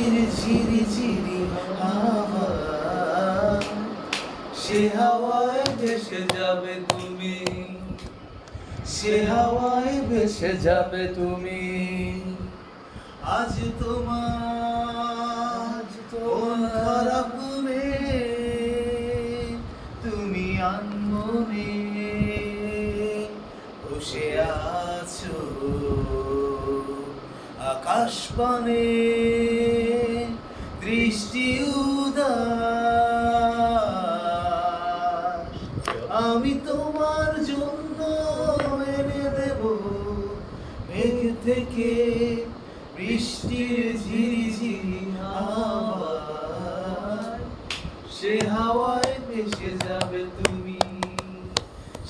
বৃষ্টির ঝিরি ঝিরি হাওয়া, সে হাওয়ায় ভেসে যাবে তুমি, সে হাওয়ায় ভেসে যাবে তুমি। আজ তোমার মন খারাপ মনে তুমি আনমনে বসে আছো আকাশ পানে, দৃষ্টি উদাস। আমি তোমার জন্য এনে দেব মেঘ থেকে বৃষ্টির ঝিরি ঝিরি হাওয়া, সে হাওয়ায় ভেসে যাবে তুমি,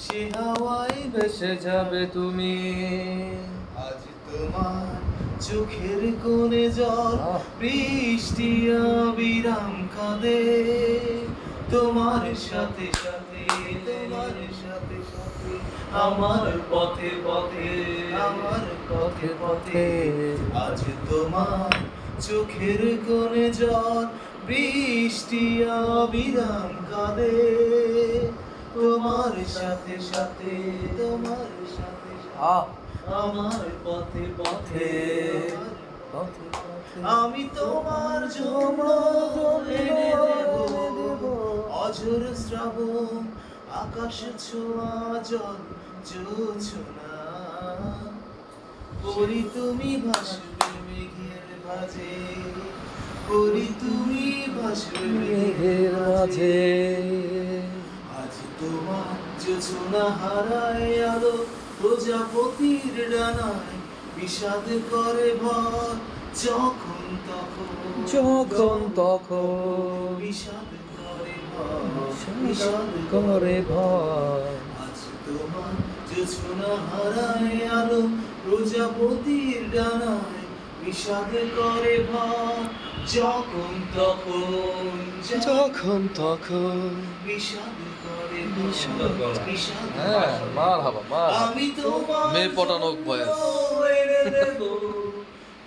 সে হাওয়ায় ভেসে যাবে তুমি। আজ তোমার চোখের কোণে জল বৃষ্টি অবিরাম কাঁদে, তোমার সাথে সাথে, তোমার সাথে সাথে আমার পথে পথে, আমার পথে পথে। আজ তোমার চোখের কোণে জল বৃষ্টি অবিরাম কাঁদে, তোমার সাথে সাথে, তোমার সাথে আমার পথে পথে। আমি তোমার জন্য এনে দেব অঝোর শ্রাবণ, আকাশ ছোঁয়া জল জোছনা। পরি তুমি ভাসবে মেঘের মাঝে, পরি তুমি ভাসবে মেঘের মাঝে। আজ তোমার জোছনা হারায় আলো প্রজাপতির ডানায়, বিষাদ করে ভর যখন তখন, যখন তখন বিষাদ করে ভর, বিষাদ করে ভয়। আজ তোমার জোছনা হারায় আলো প্রজাপতির ডানায়, বিষাদ করে ভর যখন তখন, যখন তখন বিষাদ করে বিষাদ। হ্যাঁ, মারহাবা, মারহাবা। আমি তোমার মেয়ে পটানো ভয়েস। এনে দেব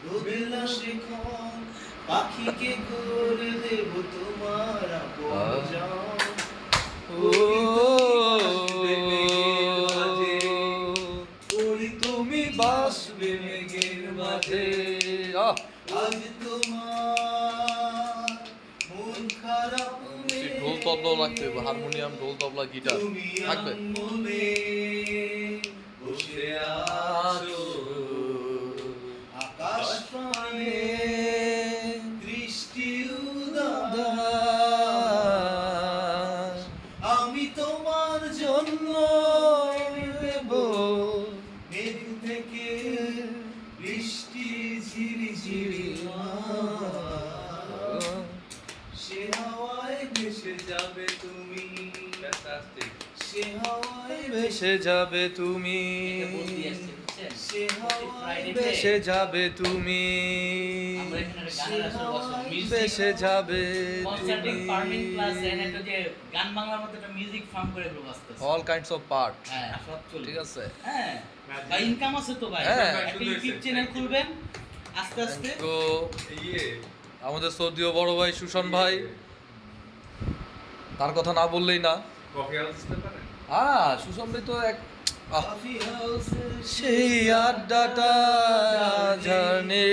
রোদেলা শিখন, পাখিকে করে দেব তোমার আপনজন। ওই তুমি বাসবে মেঘের মাঝে। আজ তোমার মন খারাপ ঢোল তবলাও রাখতে হবে, হারমোনিয়াম, ঢোল তবলা, গিটার থাকবে। মনে বসে আছো আকাশ পানে, দৃষ্টি উদাস। আমি তোমার জন্য এনে দেব মেঘ থেকে বৃষ্টি ঝিরি ঝিরি হাওয়া, সে হাওয়ায় ভেসে যাবে তুমি, সে হাওয়ায় ভেসে যাবে তুমি, সে হাওয়ায় ভেসে যাবে তুমি, ভেসে যাবে তুমি। অল কাইন্ডস অফ পার্ট, ঠিক আছে। ইনকাম আছে তো ভাই, হ্যাঁ। একটা ইউটিউব চ্যানেল খুলবেন আস্তে আস্তে। তো আমাদের সৌদিও বড় ভাই সুশান ভাই, তার কথা না বললেই না। সুশান ভাই তো এক কফি হাউসে সেই আড্ডাটা জানে।